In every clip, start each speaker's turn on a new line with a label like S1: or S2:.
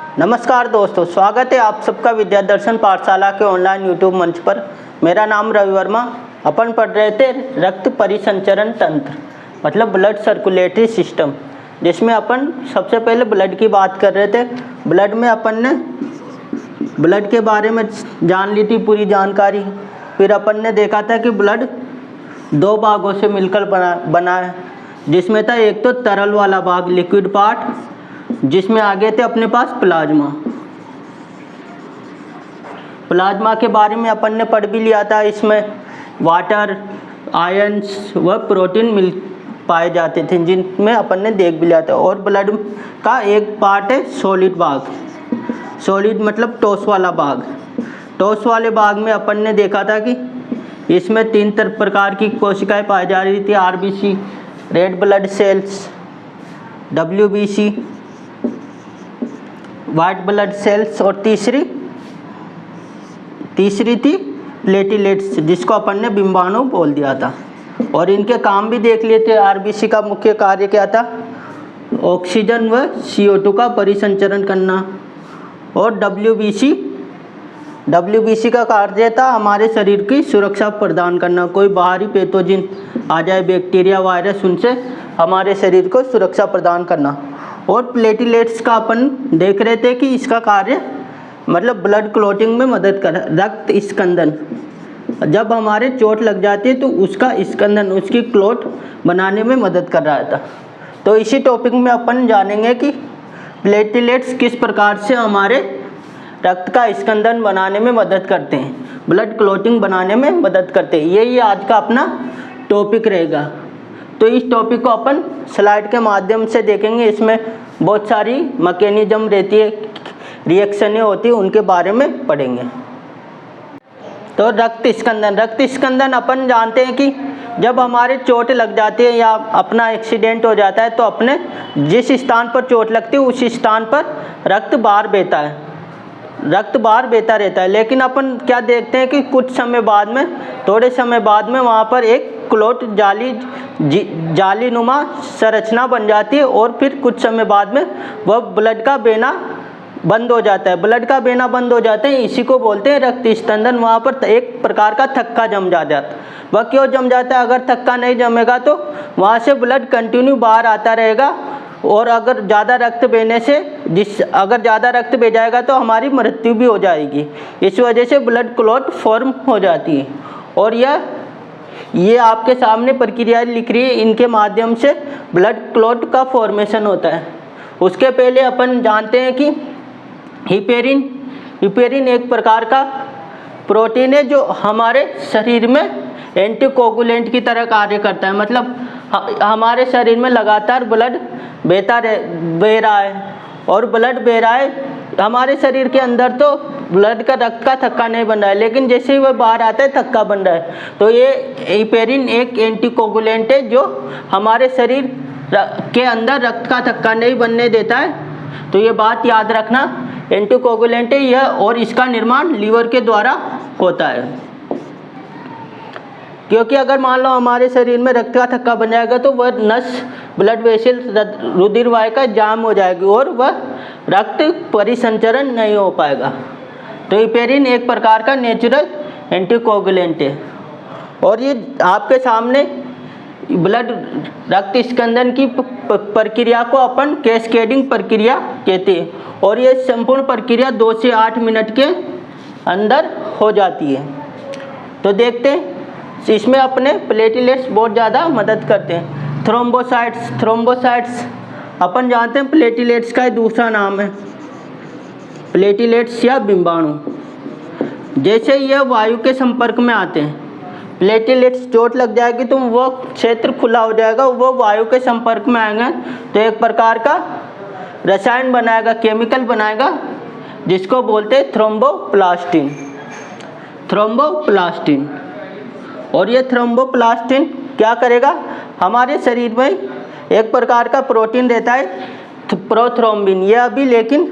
S1: नमस्कार दोस्तों, स्वागत है आप सबका विद्या दर्शन पाठशाला के ऑनलाइन यूट्यूब मंच पर। मेरा नाम रवि वर्मा। अपन पढ़ रहे थे रक्त परिसंचरण तंत्र, मतलब ब्लड सर्कुलेटरी सिस्टम, जिसमें अपन सबसे पहले ब्लड की बात कर रहे थे। ब्लड में अपन ने ब्लड के बारे में जान ली थी पूरी जानकारी। फिर अपन ने देखा था कि ब्लड दो भागों से मिलकर बना है, जिसमें था एक तो तरल वाला भाग, लिक्विड पार्ट, जिसमें आगे थे अपने पास प्लाज्मा के बारे में अपन ने पढ़ भी लिया था। इसमें वाटर, आयंस व प्रोटीन पाए जाते थे, जिनमें अपन ने देख भी लिया था। और ब्लड का एक पार्ट है सॉलिड भाग। सॉलिड मतलब ठोस वाला भाग। ठोस वाले भाग में अपन ने देखा था कि इसमें 3 प्रकार की कोशिकाएं पाई जा रही थी। RBC, red blood cells, WBC, white blood cells, और तीसरी थी प्लेटलेट्स, जिसको अपन ने बिंबाणु बोल दिया था। और इनके काम भी देख लिए थे। आरबीसी का मुख्य कार्य क्या था? ऑक्सीजन व CO2 का परिसंचरण करना। और डब्ल्यूबीसी का कार्य था हमारे शरीर की सुरक्षा प्रदान करना। कोई बाहरी पैथोजन आ जाए, बैक्टीरिया, वायरस, उनसे हमारे शरीर को सुरक्षा प्रदान करना। और प्लेटलेट्स का अपन देख रहे थे कि इसका कार्य मतलब ब्लड क्लॉटिंग में मदद कर, रक्त स्कंदन। जब हमारे चोट लग जाती है तो उसका स्कंदन, उसकी क्लॉट बनाने में मदद कर रहा था। तो इसी टॉपिक में अपन जानेंगे कि प्लेटलेट्स किस प्रकार से हमारे रक्त का स्कंदन बनाने में मदद करते हैं, ब्लड क्लॉटिंग बनाने में मदद करते हैं। यही आज का अपना टॉपिक रहेगा। तो इस टॉपिक को अपन स्लाइड के माध्यम से देखेंगे। इसमें बहुत सारी मैकेनिज्म रहती है, रिएक्शनें होती है, उनके बारे में पढ़ेंगे। तो रक्त स्कंदन अपन जानते हैं कि जब हमारे चोट लग जाती है या अपना एक्सीडेंट हो जाता है तो अपने जिस स्थान पर चोट लगती है उस स्थान पर रक्त बाहर बहता रहता है। लेकिन अपन क्या देखते हैं कि कुछ समय बाद में, थोड़े समय बाद में वहाँ पर एक क्लॉट जालीनुमा संरचना बन जाती है। और फिर कुछ समय बाद में वह ब्लड का बहना बंद हो जाता है। इसी को बोलते हैं रक्त स्कंदन। वहाँ पर एक प्रकार का थक्का जम जाता है। वह क्यों जम जाता है? अगर थक्का नहीं जमेगा तो वहाँ से ब्लड कंटिन्यू बाहर आता रहेगा। और अगर ज़्यादा रक्त बह जाएगा तो हमारी मृत्यु भी हो जाएगी। इस वजह से ब्लड क्लॉट फॉर्म हो जाती है। और ये आपके सामने प्रक्रिया लिख रही है, इनके माध्यम से ब्लड क्लॉट का फॉर्मेशन होता है। उसके पहले अपन जानते हैं कि हिपेरिन एक प्रकार का प्रोटीन है जो हमारे शरीर में एंटीकोगुलेंट की तरह कार्य करता है। मतलब हमारे शरीर में लगातार ब्लड बह रहा है, और ब्लड बह रहा है। हमारे शरीर के अंदर तो ब्लड का, रक्त का थक्का नहीं बन रहा है, लेकिन जैसे ही वह बाहर आता है थक्का बन रहा है। तो ये हिपेरिन एक एंटीकोगुलेंट है जो हमारे शरीर के अंदर रक्त का थक्का नहीं बनने देता है। तो ये बात याद रखना, एंटीकोगुलेंट है यह, और इसका निर्माण लीवर के द्वारा होता है। क्योंकि अगर मान लो हमारे शरीर में रक्त का थक्का बन जाएगा तो वह नस, ब्लड वेसल, रुधिर वाहिका जाम हो जाएगी और वह रक्त परिसंचरण नहीं हो पाएगा। तो हिपेरिन एक प्रकार का नेचुरल एंटीकोगुलेंट है। और ये आपके सामने रक्त स्कंदन की प्रक्रिया को अपन कैस्केडिंग प्रक्रिया कहते हैं। और ये संपूर्ण प्रक्रिया 2 से 8 मिनट के अंदर हो जाती है। तो देखते हैं, इसमें अपने प्लेटलेट्स बहुत ज़्यादा मदद करते हैं। थ्रोम्बोसाइट्स अपन जानते हैं प्लेटलेट्स का दूसरा नाम है, प्लेटलेट्स या बिंबाणु। जैसे यह वायु के संपर्क में आते हैं, प्लेटलेट्स चोट लग जाएगी तो वो क्षेत्र खुला हो जाएगा, वो वायु के संपर्क में आएंगे तो एक प्रकार का रसायन बनाएगा, केमिकल बनाएगा, जिसको बोलते हैं थ्रोम्बोप्लास्टिन। और ये थ्रोम्बोप्लास्टिन क्या करेगा? हमारे शरीर में एक प्रकार का प्रोटीन रहता है प्रोथ्रोम्बिन। यह अभी लेकिन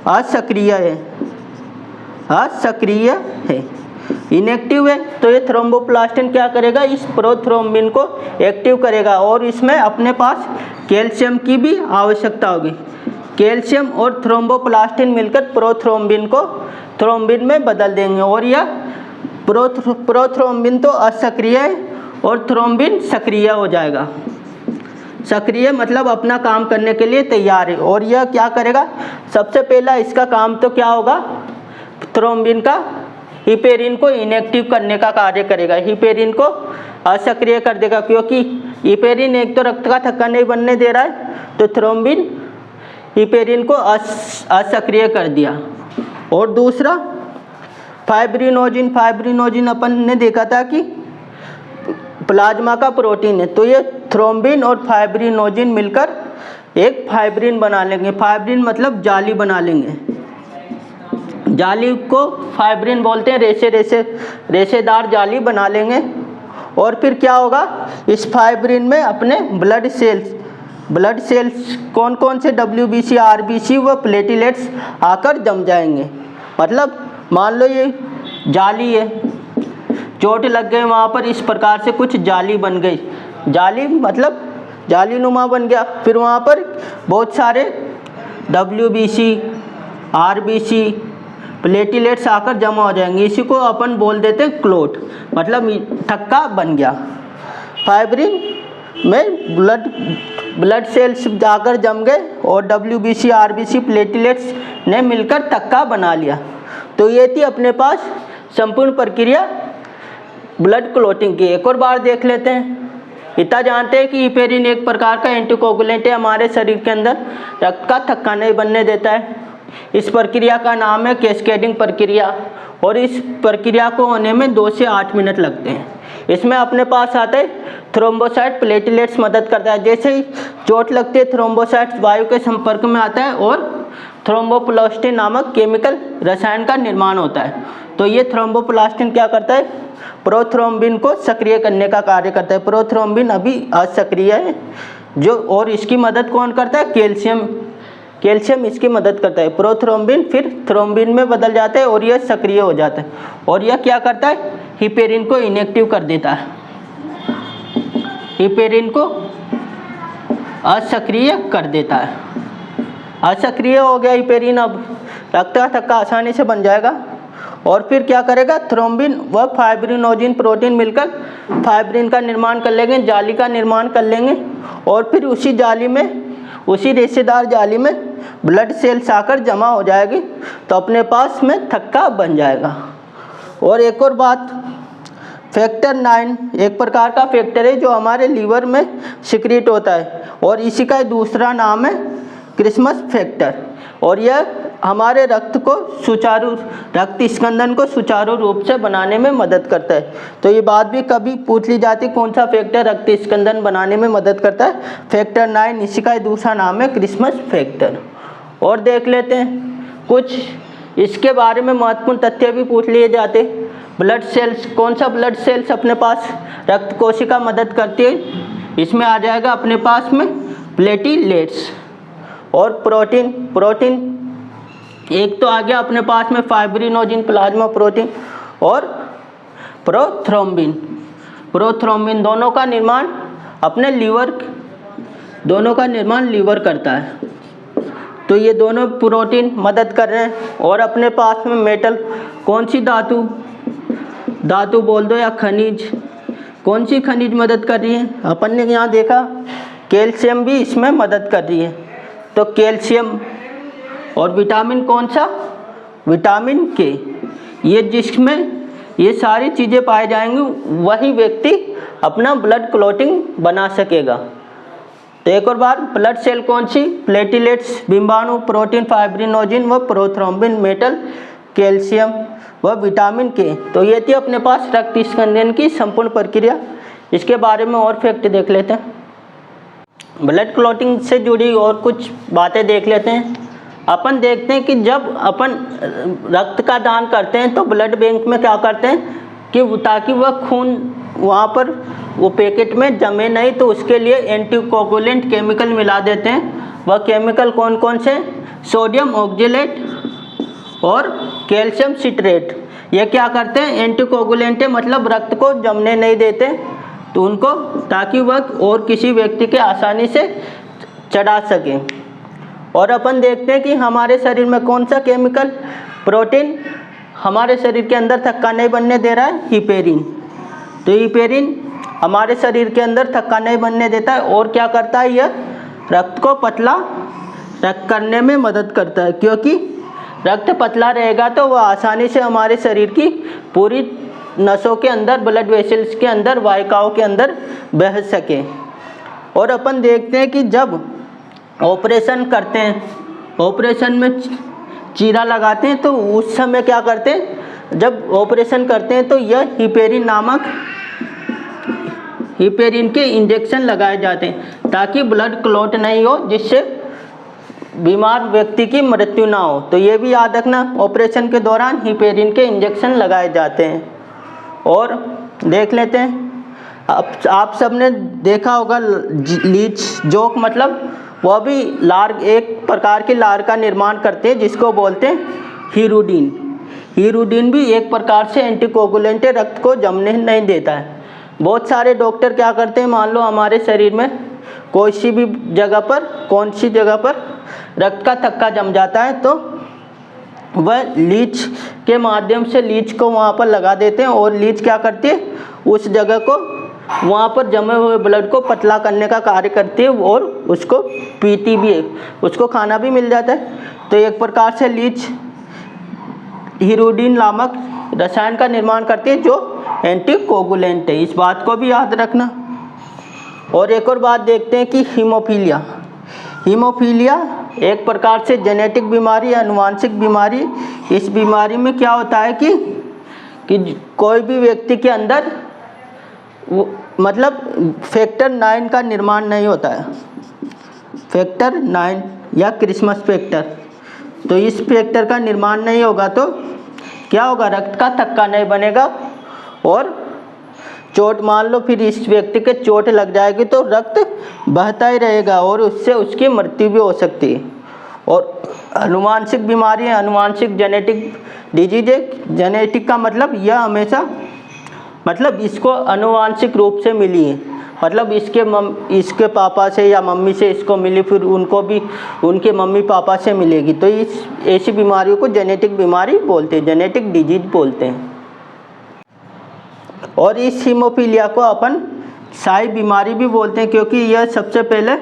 S1: असक्रिय है, इनएक्टिव है। तो ये थ्रोम्बोप्लास्टिन क्या करेगा? इस प्रोथ्रोम्बिन को एक्टिव करेगा। और इसमें अपने पास कैल्शियम की भी आवश्यकता होगी। कैल्शियम और थ्रोम्बोप्लास्टिन मिलकर प्रोथ्रोम्बिन को थ्रोम्बिन में बदल देंगे और यह प्रोथ्रोम्बिन तो असक्रिय है और थ्रोम्बिन सक्रिय हो जाएगा। सक्रिय मतलब अपना काम करने के लिए तैयार है। और यह क्या करेगा, सबसे पहला इसका काम तो क्या होगा, थ्रोम्बिन का हिपेरिन को इनएक्टिव करने का कार्य करेगा, हिपेरिन को असक्रिय कर देगा, क्योंकि हिपेरिन एक तो रक्त का थक्का नहीं बनने दे रहा है, तो थ्रोम्बिन हिपेरिन को असक्रिय कर दिया। और दूसरा फाइब्रिनोजिन अपन ने देखा था कि प्लाज्मा का प्रोटीन है, तो ये थ्रोम्बिन और फाइब्रिनोजिन मिलकर एक फाइब्रिन बना लेंगे। फाइब्रिन मतलब जाली बना लेंगे, जाली को फाइब्रिन बोलते हैं, रेशेदार जाली बना लेंगे। और फिर क्या होगा, इस फाइब्रिन में अपने ब्लड सेल्स कौन कौन से WBC, RBC व प्लेटलेट्स आकर जम जाएंगे। मतलब मान लो ये जाली है, चोट लग गई वहाँ पर, इस प्रकार से कुछ जाली बन गई, जाली मतलब जालीनुमा बन गया, फिर वहाँ पर बहुत सारे WBC, RBC प्लेटलेट्स आकर जमा हो जाएंगे, इसी को अपन बोल देते हैं क्लोट, मतलब थक्का बन गया। फाइब्रिन में ब्लड सेल्स जाकर जम गए और WBC, RBC प्लेटलेट्स ने मिलकर थक्का बना लिया। तो ये थी अपने पास संपूर्ण प्रक्रिया ब्लड क्लोटिंग की। एक और बार देख लेते हैं। इतना जानते हैं कि हिपेरिन एक प्रकार का एंटीकोगुलेंट है, हमारे शरीर के अंदर रक्त का थक्का नहीं बनने देता है। इस प्रक्रिया का नाम है कैस्केडिंग प्रक्रिया और इस प्रक्रिया को होने में 2 से 8 मिनट लगते हैं। इसमें अपने पास आता है थ्रोम्बोसाइट प्लेटलेट्स मदद करता है। जैसे ही चोट लगती है थ्रोम्बोसाइट वायु के संपर्क में आता है और थ्रोम्बोप्लास्टिन नामक केमिकल रसायन का निर्माण होता है। तो ये थ्रोम्बोप्लास्टिन क्या करता है, प्रोथ्रोम्बिन को सक्रिय करने का कार्य करता है। प्रोथ्रोम्बिन अभी असक्रिय है जो, और इसकी मदद कौन करता है, कैल्शियम इसकी मदद करता है। प्रोथ्रोम्बिन फिर थ्रोम्बिन में बदल जाता है और यह सक्रिय हो जाता है। और यह क्या करता है, हिपेरिन को इनएक्टिव कर देता है, हिपेरिन को असक्रिय कर देता है। असक्रिय हो गया हिपेरिन, अब रक्त का थक्का आसानी से बन जाएगा। और फिर क्या करेगा, थ्रोम्बिन व फाइब्रिनोजिन प्रोटीन मिलकर फाइब्रिन का निर्माण कर लेंगे, जाली का निर्माण कर लेंगे। और फिर उसी जाली में, उसी रेशेदार जाली में ब्लड सेल्स आकर जमा हो जाएगी, तो अपने पास में थक्का बन जाएगा। और एक और बात, फैक्टर 9 एक प्रकार का फैक्टर है जो हमारे लीवर में सिक्रीट होता है और इसी का दूसरा नाम है क्रिस्मस फैक्टर। और यह हमारे रक्त स्कंदन को सुचारू रूप से बनाने में मदद करता है। तो ये बात भी कभी पूछ ली जाती, कौन सा फैक्टर रक्त स्कंदन बनाने में मदद करता है, फैक्टर 9, इसी का दूसरा नाम है क्रिस्मस फैक्टर। और देख लेते हैं कुछ इसके बारे में महत्वपूर्ण तथ्य भी पूछ लिए जाते। ब्लड सेल्स, कौन सा ब्लड सेल्स अपने पास रक्त कोशिका मदद करती है, इसमें आ जाएगा अपने पास में प्लेटलेट्स। और प्रोटीन एक तो आ गया अपने पास में फाइब्रिनोजिन प्लाज्मा प्रोटीन और प्रोथ्रोम्बिन दोनों का निर्माण लीवर करता है। तो ये दोनों प्रोटीन मदद कर रहे हैं। और अपने पास में मेटल, कौन सी धातु बोल दो या खनिज, कौन सी खनिज मदद कर रही है, अपन ने यहाँ देखा कैल्शियम भी इसमें मदद कर रही है। तो कैल्शियम और विटामिन, कौन सा, विटामिन के, ये जिसमें ये सारी चीज़ें पाए जाएंगी वही व्यक्ति अपना ब्लड क्लॉटिंग बना सकेगा। तो एक और बार, ब्लड सेल कौन सी, प्लेटलेट्स, बिंबाणु, प्रोटीन, फाइब्रिनोजिन व प्रोथ्रोम्बिन, मेटल, कैल्शियम व विटामिन के। तो ये थी अपने पास रक्त स्कंदन की संपूर्ण प्रक्रिया। इसके बारे में और फैक्ट देख लेते हैं। ब्लड क्लॉटिंग से जुड़ी और कुछ बातें देख लेते हैं। अपन देखते हैं कि जब अपन रक्त का दान करते हैं तो ब्लड बैंक में क्या करते हैं कि ताकि वह खून वहाँ पर वो पैकेट में जमे नहीं, तो उसके लिए एंटीकोगुलेंट केमिकल मिला देते हैं। वह केमिकल कौन कौन से, सोडियम ऑक्जेलेट और कैल्शियम सिट्रेट। ये क्या करते हैं, एंटीकोगुलेंट है, मतलब रक्त को जमने नहीं देते तो उनको, ताकि वह और किसी व्यक्ति के आसानी से चढ़ा सकें। और अपन देखते हैं कि हमारे शरीर में कौन सा केमिकल प्रोटीन हमारे शरीर के अंदर थक्का नहीं बनने दे रहा है, हिपेरिन। तो हिपेरिन हमारे शरीर के अंदर थक्का नहीं बनने देता है और क्या करता है, यह रक्त को पतला करने में मदद करता है, क्योंकि रक्त पतला रहेगा तो वह आसानी से हमारे शरीर की पूरी नसों के अंदर, ब्लड वेसल्स के अंदर, वाहिकाओं के अंदर बह सके। और अपन देखते हैं कि जब ऑपरेशन करते हैं, ऑपरेशन में चीरा लगाते हैं, तो उस समय क्या करते हैं, जब ऑपरेशन करते हैं तो यह हिपेरिन के इंजेक्शन लगाए जाते हैं ताकि ब्लड क्लॉट नहीं हो, जिससे बीमार व्यक्ति की मृत्यु ना हो। तो ये भी याद रखना, ऑपरेशन के दौरान हिपेरिन के इंजेक्शन लगाए जाते हैं। और देख लेते हैं, आप सबने देखा होगा लीच जोक, मतलब वह भी लार, एक प्रकार की लार का निर्माण करते हैं जिसको बोलते हैं हीरोडिन। हीरोडिन भी एक प्रकार से एंटीकोगुलेंट है, रक्त को जमने नहीं देता है। बहुत सारे डॉक्टर क्या करते हैं, मान लो हमारे शरीर में कोई सी भी जगह पर, कौन सी जगह पर रक्त का थक्का जम जाता है, तो वह लीच के माध्यम से लीच को वहाँ पर लगा देते हैं और लीच क्या करती है, उस जगह को, वहाँ पर जमे हुए ब्लड को पतला करने का कार्य करती है और उसको पीती भी है, उसको खाना भी मिल जाता है। तो एक प्रकार से लीच हीरोडिन नामक रसायन का निर्माण करती है जो एंटीकोगुलेंट है, इस बात को भी याद रखना। और एक और बात देखते हैं कि हीमोफीलिया एक प्रकार से जेनेटिक बीमारी, अनुवांशिक बीमारी। इस बीमारी में क्या होता है कि कोई भी व्यक्ति के अंदर मतलब फैक्टर 9 का निर्माण नहीं होता है, फैक्टर 9 या क्रिसमस फैक्टर। तो इस फैक्टर का निर्माण नहीं होगा तो क्या होगा, रक्त का थक्का नहीं बनेगा और चोट, मान लो फिर इस व्यक्ति के चोट लग जाएगी तो रक्त बहता ही रहेगा और उससे उसकी मृत्यु भी हो सकती है। और अनुवांशिक बीमारी है, अनुवांशिक जेनेटिक डिजीज है। जेनेटिक का मतलब यह हमेशा, मतलब इसको अनुवांशिक रूप से मिली है, मतलब इसके पापा से या मम्मी से इसको मिली, फिर उनको भी उनके मम्मी पापा से मिलेगी। तो इस ऐसी बीमारियों को जेनेटिक बीमारी बोलते हैं, जेनेटिक डिजीज बोलते हैं। और इस हीमोफीलिया को अपन शाही बीमारी भी बोलते हैं, क्योंकि यह सबसे पहले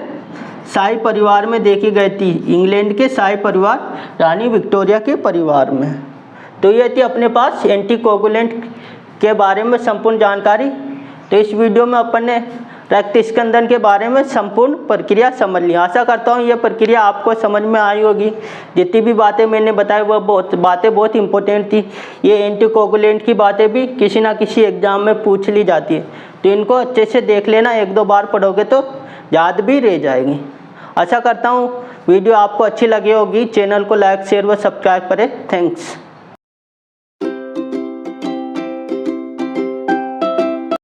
S1: शाही परिवार में देखी गई थी, इंग्लैंड के शाही परिवार, रानी विक्टोरिया के परिवार में। तो ये थी अपने पास एंटीकोगुलेंट के बारे में संपूर्ण जानकारी। तो इस वीडियो में अपन ने रक्त स्कंदन के बारे में संपूर्ण प्रक्रिया समझ ली। आशा करता हूँ यह प्रक्रिया आपको समझ में आई होगी। जितनी भी बातें मैंने बताई वह बहुत इंपॉर्टेंट थी। ये एंटीकोगुलेंट की बातें भी किसी ना किसी एग्जाम में पूछ ली जाती है, तो इनको अच्छे से देख लेना, 1-2 बार पढ़ोगे तो याद भी रह जाएगी। आशा करता हूँ वीडियो आपको अच्छी लगी होगी। चैनल को लाइक, शेयर व सब्सक्राइब करें। थैंक्स।